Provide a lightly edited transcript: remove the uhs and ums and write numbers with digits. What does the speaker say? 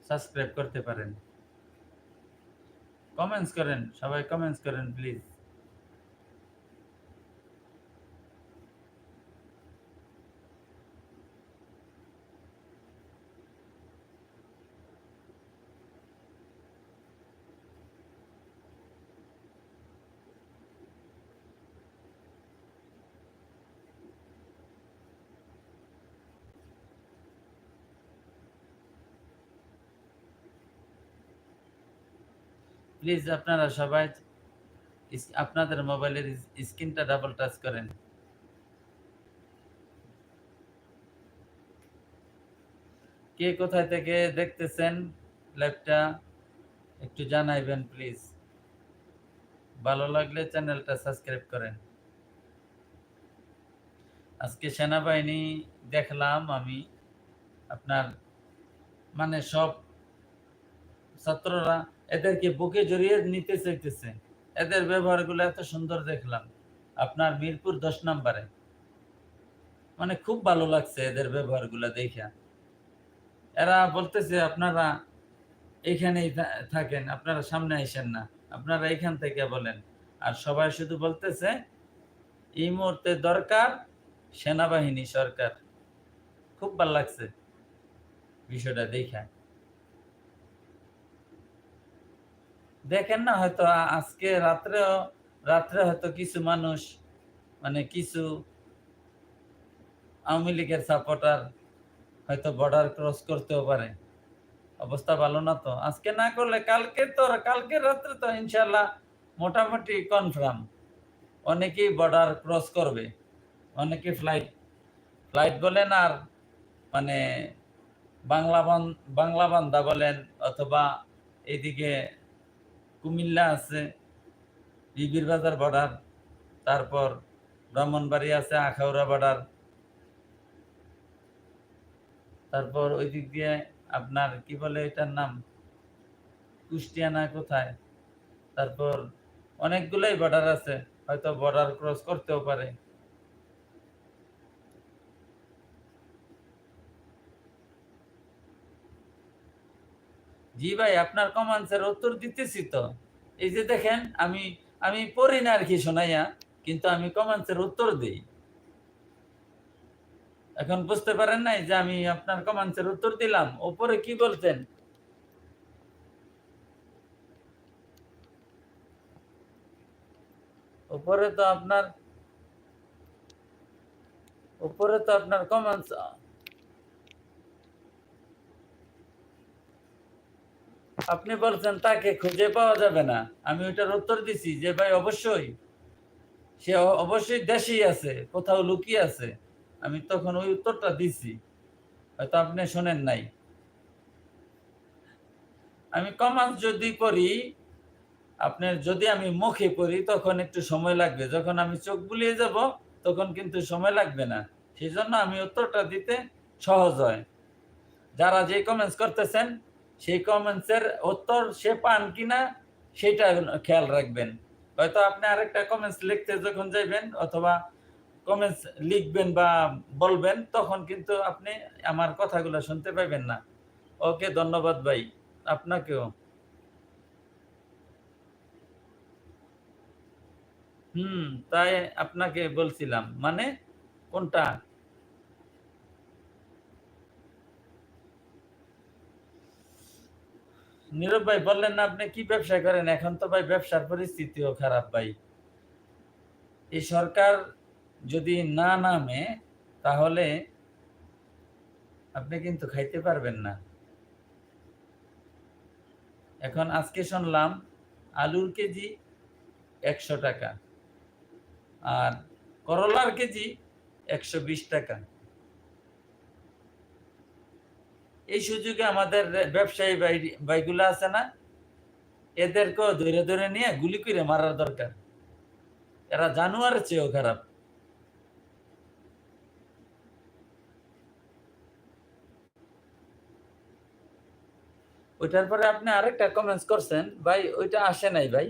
Subscribe করতে পারেন। Comments করেন, সবাই কমেন্টস করেন প্লিজ। প্লিজ আপনারা সবাই আপনাদের মোবাইলের স্ক্রিনটা ডাবল টাচ করেন। কে কোথায় থেকে দেখতেছেন লাইভটা একটু জানাইবেন প্লিজ। ভালো লাগলে চ্যানেলটা সাবস্ক্রাইব করেন। আজকে সেনাবাহিনী দেখলাম আমি, আপনার মানে সব ছাত্ররা এদেরকে বুকে জড়িয়ে নিতে চাইতেছে। এদের ব্যবহারগুলো এত সুন্দর দেখলাম আপনার মিরপুর 10 নম্বরে। মানে খুব ভালো লাগছে এদের ব্যবহারগুলো দেখা। এরা বলতেছে আপনারা এইখানেই থাকেন, আপনারা সামনে আইসেন না, আপনারা এইখান থেকে বলেন। আর সবাই শুধু বলতেছে এই মুহূর্তে দরকার সেনাবাহিনী সরকার। খুব ভালো লাগছে বিষয়টা দেখা। দেখেন না, হয়তো আজকে রাত্রে হয়তো কিছু মানুষ, মানে কিছু আওয়ামী লীগের সাপোর্টার হয়তো বর্ডার ক্রস করতেও পারে। অবস্থা ভালো না তো। আজকে না করলে কালকে রাত্রে তো ইনশাল্লাহ মোটামুটি কনফার্ম অনেকেই বর্ডার ক্রস করবে। অনেকে ফ্লাইট বলেন, আর মানে বাংলা বান্দা বলেন, অথবা এইদিকে কুমিল্লা আছে বিবির বাজার বর্ডার, তারপর ব্রাহ্মণবাড়ি আছে আখাউড়া বর্ডার, তারপর ওই দিক দিয়ে আপনার কি বলে এটার নাম, কুষ্টিয়া না কোথায়, তারপর অনেকগুলোই বর্ডার আছে, হয়তো বর্ডার ক্রস করতেও পারে। জি ভাই, আপনার কমেন্টসের উত্তর দিতেছি তো। এই যে দেখেন, আমি আমি পড়ি না আর কি শোনাইয়া, কিন্তু আমি কমেন্টসের উত্তর দিই। এখন বুঝতে পারেন নাই যে আমি আপনার কমেন্টসের উত্তর দিলাম? উপরে কি বলতেন? উপরে তো আপনার কমেন্টস, আপনি বলছেন তাকে খুঁজে পাওয়া যাবে না। আমি ওইটার উত্তর দিছি যে ভাই অবশ্যই সে অবশ্যই দেশেই আছে, কোথাও লুকিয়ে আছে। আমি তখন ওই উত্তরটা দিছি, হয়তো আপনি শোনেন নাই। আমি কমেন্টস যদি করি, আপনার যদি আমি মুখে পড়ি তখন একটু সময় লাগবে, যখন আমি চোখ বুলিয়ে যাব তখন কিন্তু সময় লাগবে না। সেই জন্য আমি উত্তরটা দিতে সহজ হয়। যারা যে কমেন্টস করতেছেন সেই কমেন্টসের উত্তর সে পান কিনা সেটা খেয়াল রাখবেন। হয়তো আপনি আরেকটা কমেন্টস লিখতে যখন যাইবেন অথবা কমেন্টস লিখবেন বা বলবেন, তখন কিন্তু আপনি আমার কথাগুলো শুনতে পাইবেন না। ওকে, ধন্যবাদ ভাই, আপনাকেও। তাই আপনাকে বলছিলাম, মানে কোনটা? নীরব ভাই বললেন না আপনি কি ব্যবসা করেন? এখন তো ভাই ব্যবসার পরিস্থিতিও খারাপ ভাই। এই সরকার যদি না নামে তাহলে আপনি কিন্তু খাইতে পারবেন না। এখন আজকে শুনলাম আলুর কেজি 100 টাকা, আর করলার কেজি 120 টাকা। এই সুযোগে আমাদের ব্যবসায়ী ভাইগুলো আছে না, এদেরকেও ধরে ধরে নিয়ে গুলি করে মারার দরকার। এরা জানোয়ারের চেয়েও খারাপ। ওইটার পরে আপনি আরেকটা কমেন্টস করছেন ভাই, ওইটা আসে নাই ভাই।